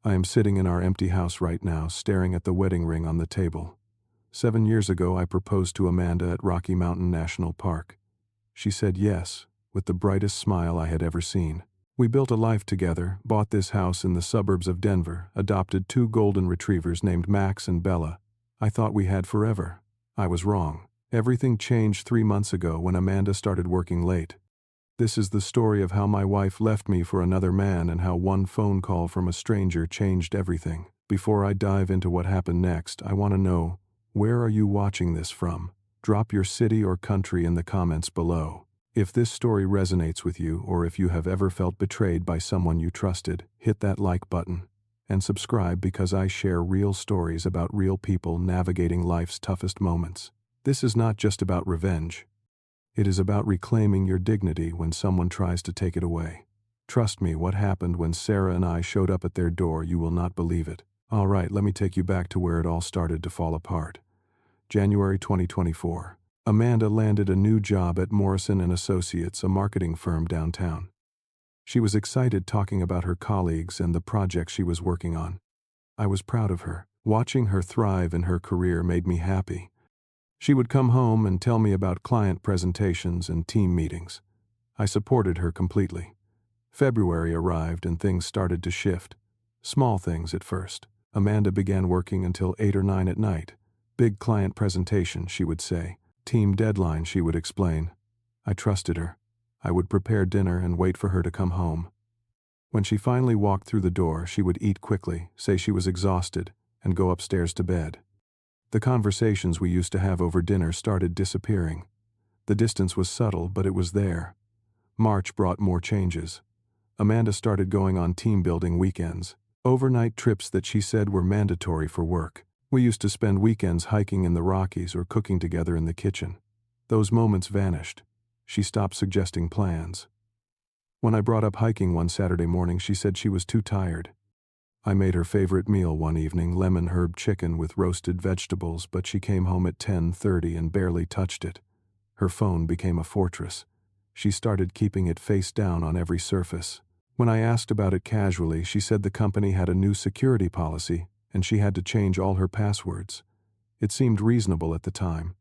I am sitting in our empty house right now, staring at the wedding ring on the table. 7 years ago, I proposed to Amanda at Rocky Mountain National Park. She said yes, with the brightest smile I had ever seen. We built a life together, bought this house in the suburbs of Denver, adopted 2 golden retrievers named Max and Bella. I thought we had forever. I was wrong. Everything changed 3 months ago when Amanda started working late. This is the story of how my wife left me for another man and how one phone call from a stranger changed everything. Before I dive into what happened next, I want to know, where are you watching this from? Drop your city or country in the comments below. If this story resonates with you, or if you have ever felt betrayed by someone you trusted, hit that like button. And subscribe, because I share real stories about real people navigating life's toughest moments. This is not just about revenge. It is about reclaiming your dignity when someone tries to take it away. Trust me, what happened when Sarah and I showed up at their door, you will not believe it. All right, let me take you back to where it all started to fall apart. January 2024. Amanda landed a new job at Morrison & Associates, a marketing firm downtown. She was excited, talking about her colleagues and the projects she was working on. I was proud of her. Watching her thrive in her career made me happy. She would come home and tell me about client presentations and team meetings. I supported her completely. February arrived and things started to shift. Small things at first. Amanda began working until 8 or 9 at night. Big client presentation, she would say. Team deadline, she would explain. I trusted her. I would prepare dinner and wait for her to come home. When she finally walked through the door, she would eat quickly, say she was exhausted, and go upstairs to bed. The conversations we used to have over dinner started disappearing. The distance was subtle, but it was there. March brought more changes. Amanda started going on team-building weekends, overnight trips that she said were mandatory for work. We used to spend weekends hiking in the Rockies or cooking together in the kitchen. Those moments vanished. She stopped suggesting plans. When I brought up hiking one Saturday morning, she said she was too tired. I made her favorite meal one evening, lemon herb chicken with roasted vegetables, but she came home at 10:30 and barely touched it. Her phone became a fortress. She started keeping it face down on every surface. When I asked about it casually, she said the company had a new security policy and she had to change all her passwords. It seemed reasonable at the time.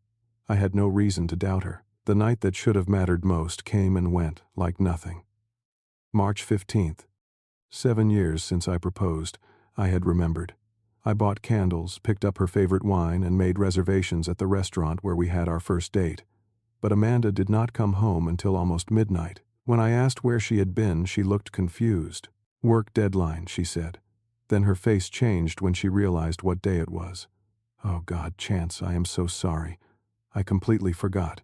I had no reason to doubt her. The night that should have mattered most came and went like nothing. March 15th. 7 years since I proposed, I had remembered. I bought candles, picked up her favorite wine, and made reservations at the restaurant where we had our first date. But Amanda did not come home until almost midnight. When I asked where she had been, she looked confused. Work deadline, she said. Then her face changed when she realized what day it was. Oh God, Chance, I am so sorry. I completely forgot.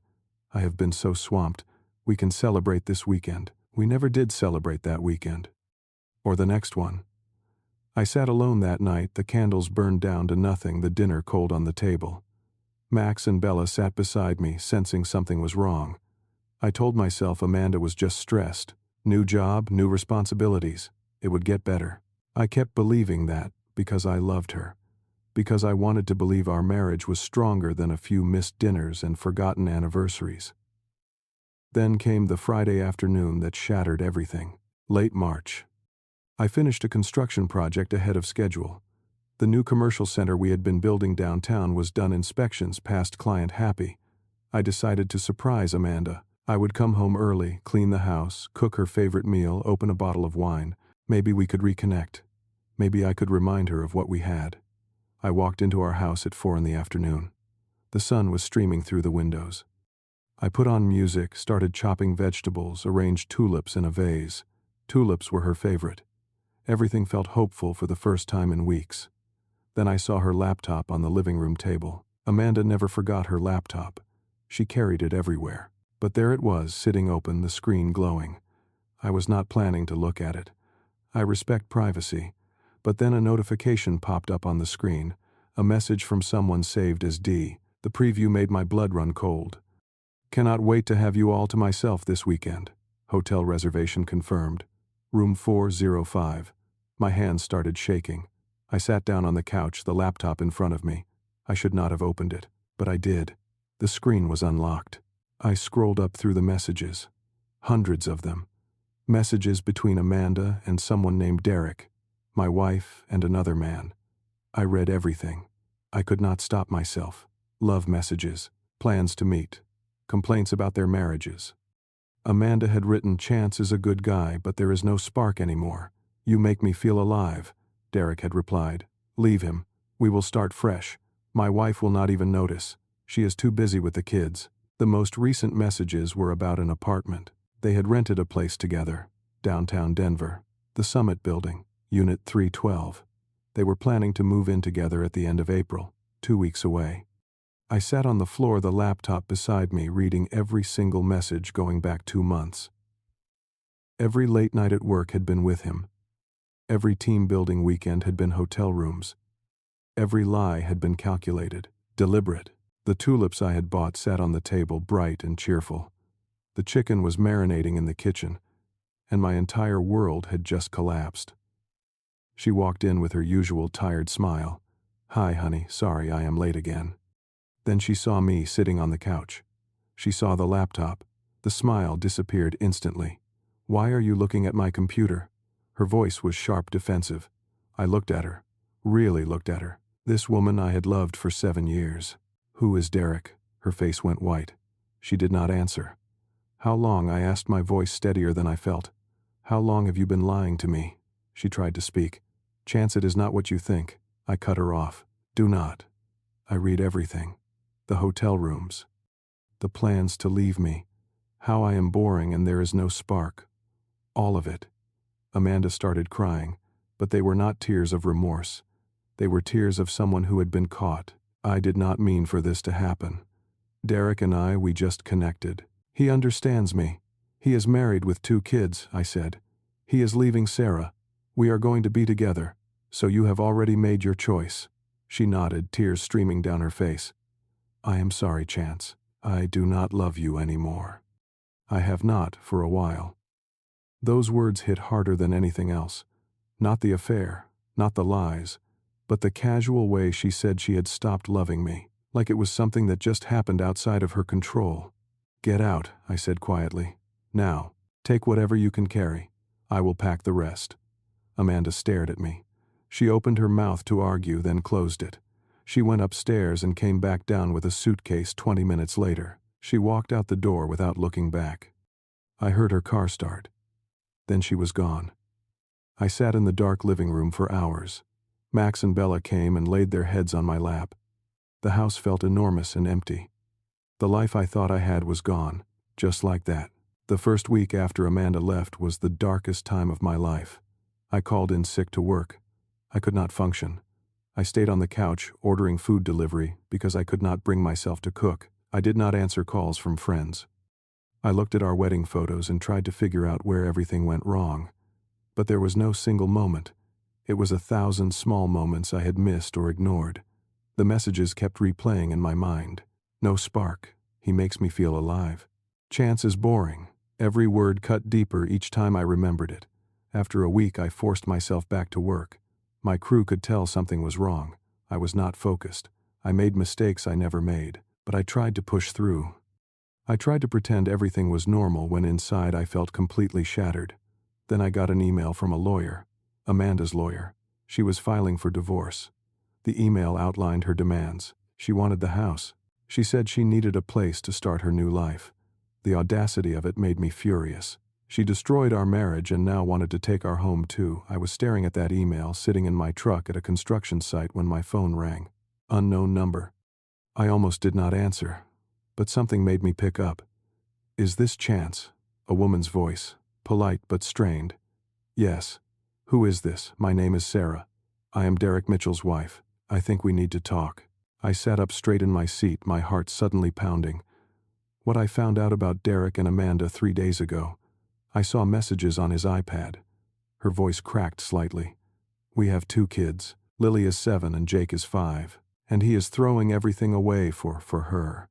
I have been so swamped. We can celebrate this weekend. We never did celebrate that weekend. Or the next one. I sat alone that night, the candles burned down to nothing, the dinner cold on the table. Max and Bella sat beside me, sensing something was wrong. I told myself Amanda was just stressed. New job, new responsibilities. It would get better. I kept believing that, because I loved her. Because I wanted to believe our marriage was stronger than a few missed dinners and forgotten anniversaries. Then came the Friday afternoon that shattered everything. Late March. I finished a construction project ahead of schedule. The new commercial center we had been building downtown was done, inspections passed, client happy. I decided to surprise Amanda. I would come home early, clean the house, cook her favorite meal, open a bottle of wine. Maybe we could reconnect. Maybe I could remind her of what we had. I walked into our house at 4 in the afternoon. The sun was streaming through the windows. I put on music, started chopping vegetables, arranged tulips in a vase. Tulips were her favorite. Everything felt hopeful for the first time in weeks. Then I saw her laptop on the living room table. Amanda never forgot her laptop. She carried it everywhere. But there it was, sitting open, the screen glowing. I was not planning to look at it. I respect privacy. But then a notification popped up on the screen. A message from someone saved as D. The preview made my blood run cold. Cannot wait to have you all to myself this weekend. Hotel reservation confirmed. Room 405. My hands started shaking. I sat down on the couch, the laptop in front of me. I should not have opened it, but I did. The screen was unlocked. I scrolled up through the messages. Hundreds of them. Messages between Amanda and someone named Derek. my wife, and another man. I read everything. I could not stop myself. Love messages, plans to meet, complaints about their marriages. Amanda had written, "Chance is a good guy, but there is no spark anymore. You make me feel alive." Derek had replied, "Leave him. We will start fresh. My wife will not even notice. She is too busy with the kids." The most recent messages were about an apartment. They had rented a place together, downtown Denver, the Summit Building, Unit 312. They were planning to move in together at the end of April, 2 weeks away. I sat on the floor, the laptop beside me, reading every single message going back 2 months. Every late night at work had been with him. Every team-building weekend had been hotel rooms. Every lie had been calculated, deliberate. The tulips I had bought sat on the table, bright and cheerful. The chicken was marinating in the kitchen, and my entire world had just collapsed. She walked in with her usual tired smile. "Hi, honey, sorry I am late again." Then she saw me sitting on the couch. She saw the laptop. The smile disappeared instantly. "Why are you looking at my computer?" Her voice was sharp, defensive. I looked at her. Really looked at her. This woman I had loved for 7 years. "Who is Derek?" Her face went white. She did not answer. "How long?" I asked, my voice steadier than I felt. "How long have you been lying to me?" She tried to speak. "Chance, it is not what you think." I cut her off. "Do not. I read everything. The hotel rooms. The plans to leave me. How I am boring and there is no spark. All of it." Amanda started crying, but they were not tears of remorse. They were tears of someone who had been caught. "I did not mean for this to happen. Derek and I, we just connected. He understands me. He is married with 2 kids," I said. "He is leaving Sarah. We are going to be together. So you have already made your choice." She nodded, tears streaming down her face. "I am sorry, Chance. I do not love you anymore. I have not for a while." Those words hit harder than anything else. Not the affair, not the lies, but the casual way she said she had stopped loving me, like it was something that just happened outside of her control. "Get out," I said quietly. "Now, take whatever you can carry. I will pack the rest." Amanda stared at me. She opened her mouth to argue, then closed it. She went upstairs and came back down with a suitcase 20 minutes later. She walked out the door without looking back. I heard her car start. Then she was gone. I sat in the dark living room for hours. Max and Bella came and laid their heads on my lap. The house felt enormous and empty. The life I thought I had was gone, just like that. The first week after Amanda left was the darkest time of my life. I called in sick to work. I could not function. I stayed on the couch, ordering food delivery, because I could not bring myself to cook. I did not answer calls from friends. I looked at our wedding photos and tried to figure out where everything went wrong. But there was no single moment. It was 1,000 small moments I had missed or ignored. The messages kept replaying in my mind. "No spark. He makes me feel alive." "Chance is boring." Every word cut deeper each time I remembered it. After a week, I forced myself back to work. My crew could tell something was wrong. I was not focused. I made mistakes I never made, but I tried to push through. I tried to pretend everything was normal when inside I felt completely shattered. Then I got an email from a lawyer. Amanda's lawyer. She was filing for divorce. The email outlined her demands. She wanted the house. She said she needed a place to start her new life. The audacity of it made me furious. She destroyed our marriage and now wanted to take our home too. I was staring at that email, sitting in my truck at a construction site, when my phone rang. Unknown number. I almost did not answer, but something made me pick up. "Is this Chance?" A woman's voice, polite but strained. "Yes." "Who is this?" "My name is Sarah. I am Derek Mitchell's wife. I think we need to talk." I sat up straight in my seat, my heart suddenly pounding. What I found out about Derek and Amanda 3 days ago. I saw messages on his iPad. Her voice cracked slightly. "We have 2 kids. Lily is 7 and Jake is 5. And he is throwing everything away for her."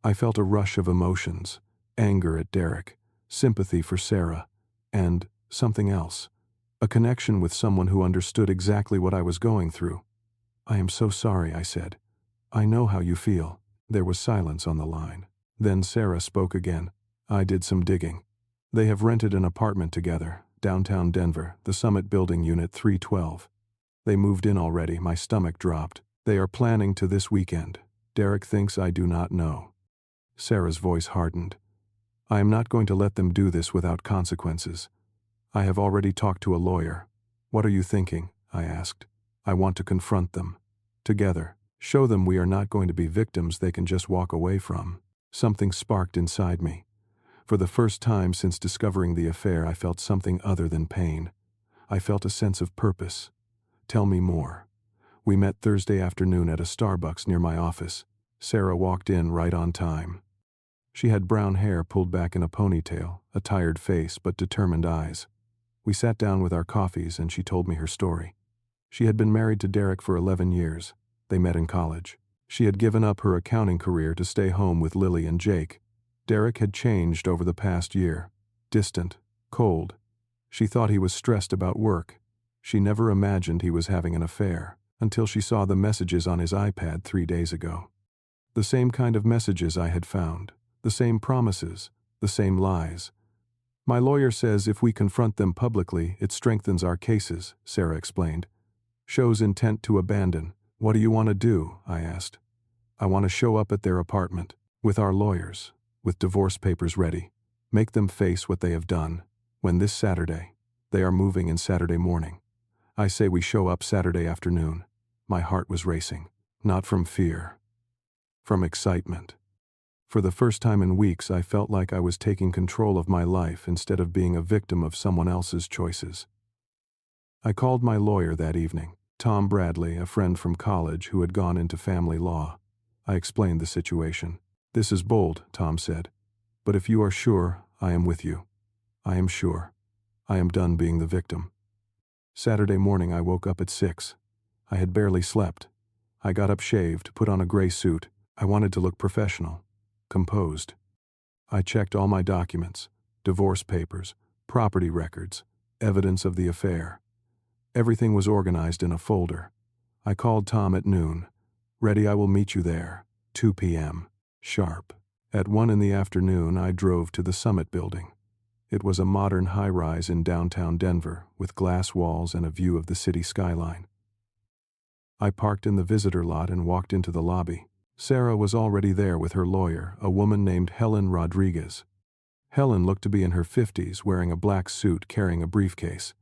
I felt a rush of emotions. Anger at Derek, sympathy for Sarah, and something else. A connection with someone who understood exactly what I was going through. "I am so sorry," I said. "I know how you feel." There was silence on the line. Then Sarah spoke again. "I did some digging. They have rented an apartment together, downtown Denver, the Summit Building, Unit 312. They moved in already, my stomach dropped. They are planning to this weekend. Derek thinks I do not know. Sarah's voice hardened. I am not going to let them do this without consequences. I have already talked to a lawyer. What are you thinking? I asked. I want to confront them. Together. Show them we are not going to be victims they can just walk away from. Something sparked inside me. For the first time since discovering the affair, I felt something other than pain. I felt a sense of purpose. Tell me more. We met Thursday afternoon at a Starbucks near my office. Sarah walked in right on time. She had brown hair pulled back in a ponytail, a tired face but determined eyes. We sat down with our coffees and she told me her story. She had been married to Derek for 11 years. They met in college. She had given up her accounting career to stay home with Lily and Jake. Derek had changed over the past year. Distant, cold. She thought he was stressed about work. She never imagined he was having an affair, until she saw the messages on his iPad 3 days ago. The same kind of messages I had found. The same promises. The same lies. My lawyer says if we confront them publicly, it strengthens our cases, Sarah explained. Shows intent to abandon. What do you want to do? I asked. I want to show up at their apartment, with our lawyers, with divorce papers ready. Make them face what they have done. When this Saturday, they are moving in Saturday morning. I say we show up Saturday afternoon. My heart was racing, not from fear, from excitement. For the first time in weeks, I felt like I was taking control of my life instead of being a victim of someone else's choices. I called my lawyer that evening, Tom Bradley, a friend from college who had gone into family law. I explained the situation. This is bold, Tom said. But if you are sure, I am with you. I am sure. I am done being the victim. Saturday morning I woke up at 6. I had barely slept. I got up shaved, put on a gray suit. I wanted to look professional, composed. I checked all my documents, divorce papers, property records, evidence of the affair. Everything was organized in a folder. I called Tom at noon. Ready, I will meet you there. 2 p.m. Sharp. At 1 in the afternoon, I drove to the Summit Building. It was a modern high-rise in downtown Denver, with glass walls and a view of the city skyline. I parked in the visitor lot and walked into the lobby. Sarah was already there with her lawyer, a woman named Helen Rodriguez. Helen looked to be in her 50s, wearing a black suit, carrying a briefcase.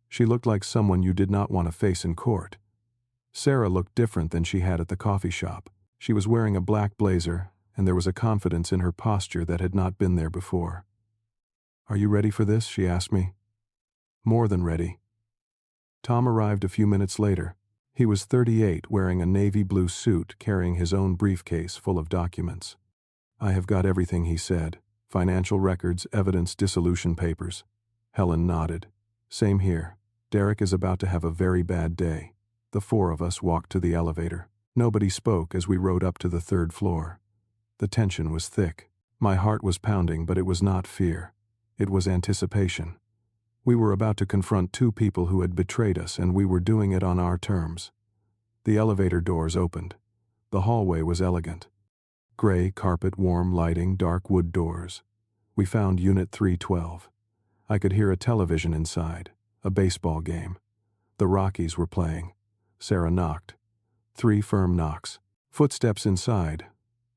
She looked like someone you did not want to face in court. Sarah looked different than she had at the coffee shop. She was wearing a black blazer, and there was a confidence in her posture that had not been there before. Are you ready for this? She asked me. More than ready. Tom arrived a few minutes later. He was 38, wearing a navy blue suit, carrying his own briefcase full of documents. I have got everything, he said. Financial records, evidence, dissolution papers. Helen nodded. Same here. Derek is about to have a very bad day. The 4 of us walked to the elevator. Nobody spoke as we rode up to the 3rd floor. The tension was thick. My heart was pounding, but it was not fear. It was anticipation. We were about to confront 2 people who had betrayed us, and we were doing it on our terms. The elevator doors opened. The hallway was elegant. Gray carpet, warm lighting, dark wood doors. We found Unit 312. I could hear a television inside, a baseball game. The Rockies were playing. Sarah knocked. 3 firm knocks. Footsteps inside.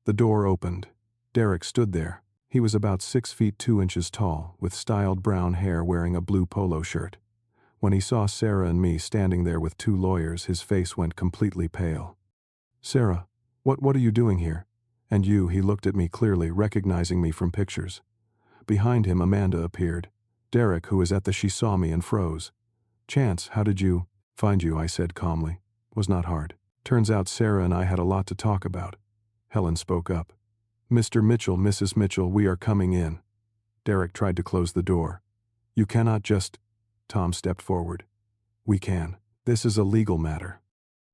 The door opened. Derek stood there. He was about 6 feet 2 inches tall, with styled brown hair, wearing a blue polo shirt. When he saw Sarah and me standing there with 2 lawyers, his face went completely pale. Sarah, what are you doing here? And you, he looked at me clearly, recognizing me from pictures. Behind him, Amanda appeared. Derek, who was at she saw me and froze. Chance, how did you find you? I said calmly. Was not hard. Turns out Sarah and I had a lot to talk about. Helen spoke up. Mr. Mitchell, Mrs. Mitchell, we are coming in. Derek tried to close the door. You cannot just... Tom stepped forward. We can. This is a legal matter.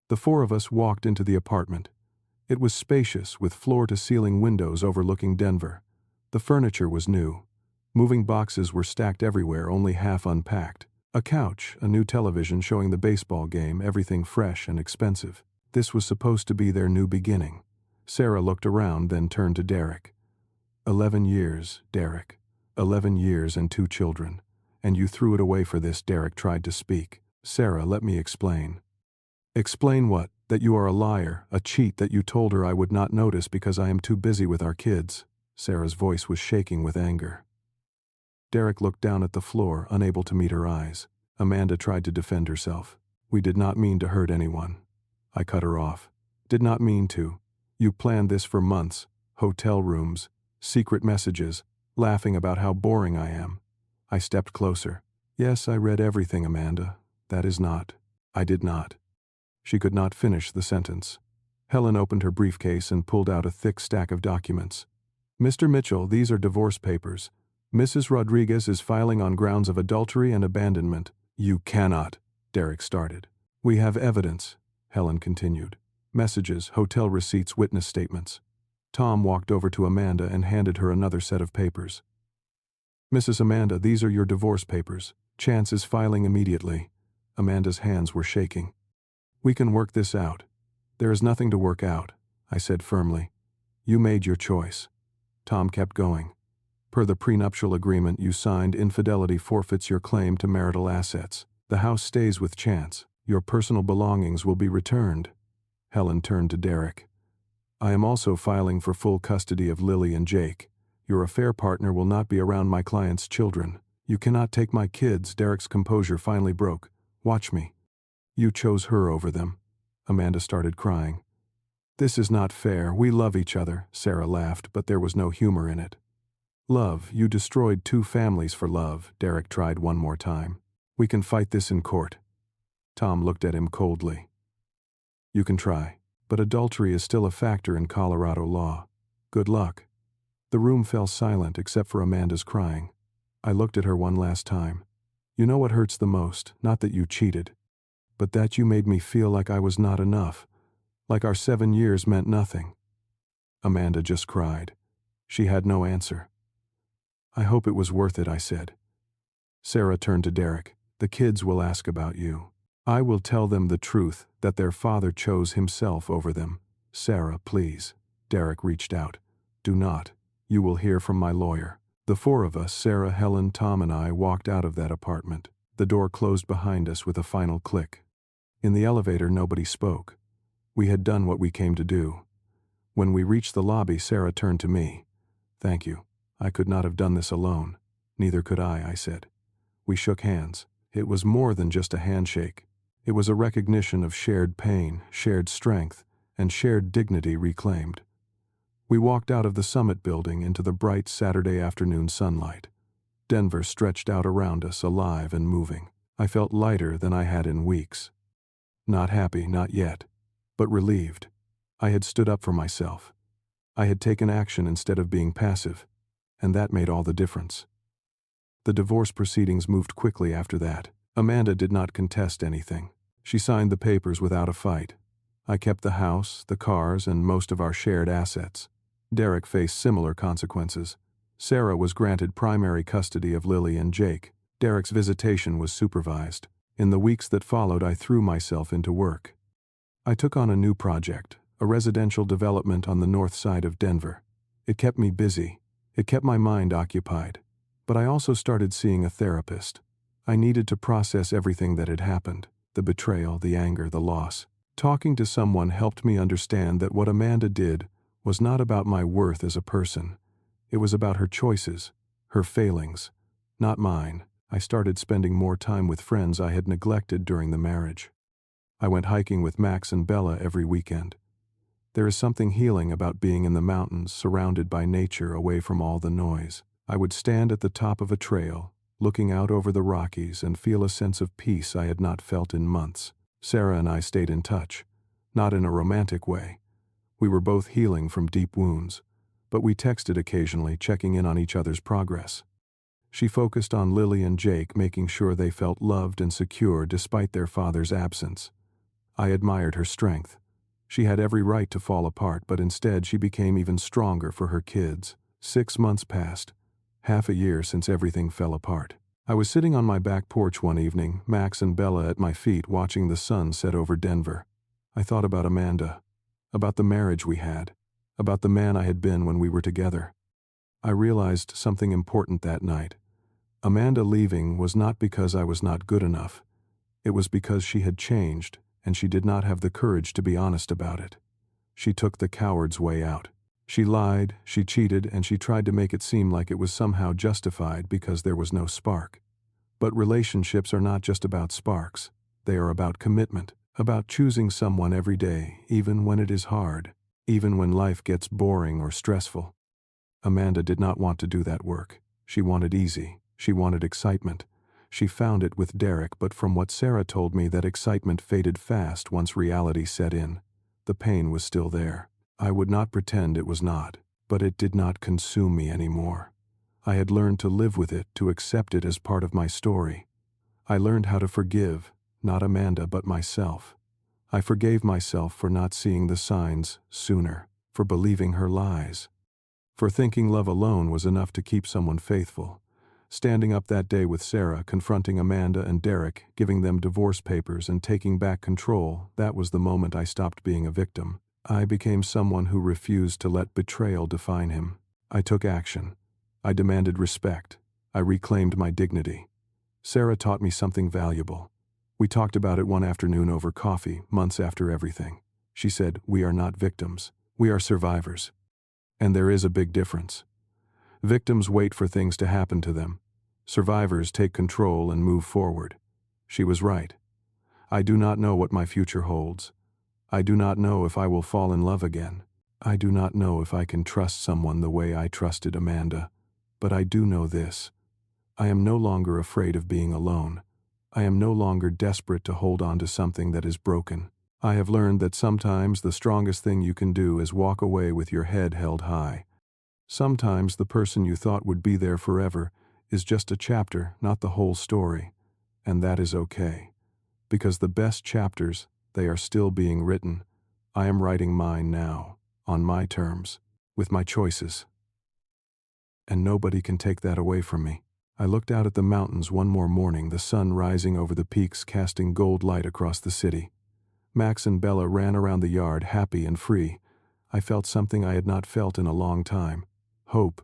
The 4 of us walked into the apartment. It was spacious, with floor-to-ceiling windows overlooking Denver. The furniture was new. Moving boxes were stacked everywhere, only half unpacked. A couch, a new television showing the baseball game, everything fresh and expensive. This was supposed to be their new beginning. Sarah looked around, then turned to Derek. 11 years, Derek. 11 years and 2 children. And you threw it away for this. Derek tried to speak. Sarah, let me explain. Explain what? That you are a liar, a cheat, that you told her I would not notice because I am too busy with our kids. Sarah's voice was shaking with anger. Derek looked down at the floor, unable to meet her eyes. Amanda tried to defend herself. We did not mean to hurt anyone. I cut her off. Did not mean to. You planned this for months. Hotel rooms, secret messages, laughing about how boring I am. I stepped closer. Yes, I read everything, Amanda. That is not. I did not. She could not finish the sentence. Helen opened her briefcase and pulled out a thick stack of documents. Mr. Mitchell, these are divorce papers. Mrs. Rodriguez is filing on grounds of adultery and abandonment. You cannot, Derek started. We have evidence, Helen continued. Messages, hotel receipts, witness statements. Tom walked over to Amanda and handed her another set of papers. Mrs. Amanda, these are your divorce papers. Chance is filing immediately. Amanda's hands were shaking. We can work this out. There is nothing to work out, I said firmly. You made your choice. Tom kept going. Per the prenuptial agreement you signed, infidelity forfeits your claim to marital assets. The house stays with Chance. Your personal belongings will be returned. Helen turned to Derek. I am also filing for full custody of Lily and Jake. Your affair partner will not be around my client's children. You cannot take my kids. Derek's composure finally broke. Watch me. You chose her over them. Amanda started crying. This is not fair. We love each other, Sarah laughed, but there was no humor in it. Love, you destroyed 2 families for love, Derek tried one more time. We can fight this in court. Tom looked at him coldly. You can try, but adultery is still a factor in Colorado law. Good luck. The room fell silent except for Amanda's crying. I looked at her one last time. You know what hurts the most? Not that you cheated, but that you made me feel like I was not enough, like our 7 years meant nothing. Amanda just cried. She had no answer. I hope it was worth it, I said. Sarah turned to Derek. The kids will ask about you. I will tell them the truth, that their father chose himself over them. Sarah, please. Derek reached out. Do not. You will hear from my lawyer. The 4 of us, Sarah, Helen, Tom, and I, walked out of that apartment. The door closed behind us with a final click. In the elevator, nobody spoke. We had done what we came to do. When we reached the lobby, Sarah turned to me. Thank you. I could not have done this alone. Neither could I said. We shook hands. It was more than just a handshake. It was a recognition of shared pain, shared strength, and shared dignity reclaimed. We walked out of the summit building into the bright Saturday afternoon sunlight. Denver stretched out around us, alive and moving. I felt lighter than I had in weeks. Not happy, not yet, but relieved. I had stood up for myself. I had taken action instead of being passive, and that made all the difference. The divorce proceedings moved quickly after that. Amanda did not contest anything. She signed the papers without a fight. I kept the house, the cars, and most of our shared assets. Derek faced similar consequences. Sarah was granted primary custody of Lily and Jake. Derek's visitation was supervised. In the weeks that followed, I threw myself into work. I took on a new project, a residential development on the north side of Denver. It kept me busy. It kept my mind occupied. But I also started seeing a therapist. I needed to process everything that had happened, the betrayal, the anger, the loss. Talking to someone helped me understand that what Amanda did was not about my worth as a person. It was about her choices, her failings, not mine. I started spending more time with friends I had neglected during the marriage. I went hiking with Max and Bella every weekend. There is something healing about being in the mountains, surrounded by nature, away from all the noise. I would stand at the top of a trail, looking out over the Rockies, and feel a sense of peace I had not felt in months. Sarah and I stayed in touch, not in a romantic way. We were both healing from deep wounds, but we texted occasionally, checking in on each other's progress. She focused on Lily and Jake, making sure they felt loved and secure despite their father's absence. I admired her strength. She had every right to fall apart, but instead she became even stronger for her kids. 6 months passed, half a year since everything fell apart. I was sitting on my back porch one evening, Max and Bella at my feet, watching the sun set over Denver. I thought about Amanda, about the marriage we had, about the man I had been when we were together. I realized something important that night. Amanda leaving was not because I was not good enough. It was because she had changed, and she did not have the courage to be honest about it. She took the coward's way out. She lied, she cheated, and she tried to make it seem like it was somehow justified because there was no spark. But relationships are not just about sparks. They are about commitment, about choosing someone every day, even when it is hard, even when life gets boring or stressful. Amanda did not want to do that work. She wanted easy. She wanted excitement. She found it with Derek, but from what Sarah told me, that excitement faded fast once reality set in. The pain was still there. I would not pretend it was not, but it did not consume me anymore. I had learned to live with it, to accept it as part of my story. I learned how to forgive, not Amanda but myself. I forgave myself for not seeing the signs sooner, for believing her lies, for thinking love alone was enough to keep someone faithful. Standing up that day with Sarah, confronting Amanda and Derek, giving them divorce papers and taking back control, that was the moment I stopped being a victim. I became someone who refused to let betrayal define him. I took action. I demanded respect. I reclaimed my dignity. Sarah taught me something valuable. We talked about it one afternoon over coffee, months after everything. She said, "We are not victims. We are survivors." And there is a big difference. Victims wait for things to happen to them. Survivors take control and move forward. She was right. I do not know what my future holds. I do not know if I will fall in love again. I do not know if I can trust someone the way I trusted Amanda. But I do know this. I am no longer afraid of being alone. I am no longer desperate to hold on to something that is broken. I have learned that sometimes the strongest thing you can do is walk away with your head held high. Sometimes the person you thought would be there forever is just a chapter, not the whole story. And that is okay. Because the best chapters, they are still being written. I am writing mine now, on my terms, with my choices. And nobody can take that away from me. I looked out at the mountains one more morning, the sun rising over the peaks, casting gold light across the city. Max and Bella ran around the yard, happy and free. I felt something I had not felt in a long time. Hope.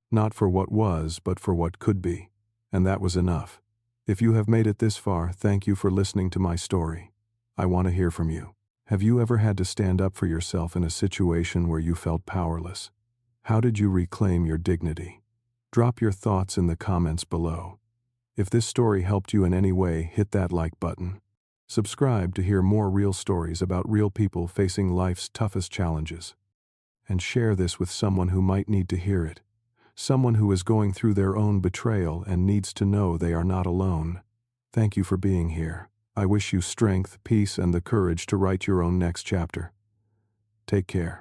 Not for what was, but for what could be. And that was enough. If you have made it this far, thank you for listening to my story. I want to hear from you. Have you ever had to stand up for yourself in a situation where you felt powerless? How did you reclaim your dignity? Drop your thoughts in the comments below. If this story helped you in any way, hit that like button. Subscribe to hear more real stories about real people facing life's toughest challenges. And share this with someone who might need to hear it. Someone who is going through their own betrayal and needs to know they are not alone. Thank you for being here. I wish you strength, peace, and the courage to write your own next chapter. Take care.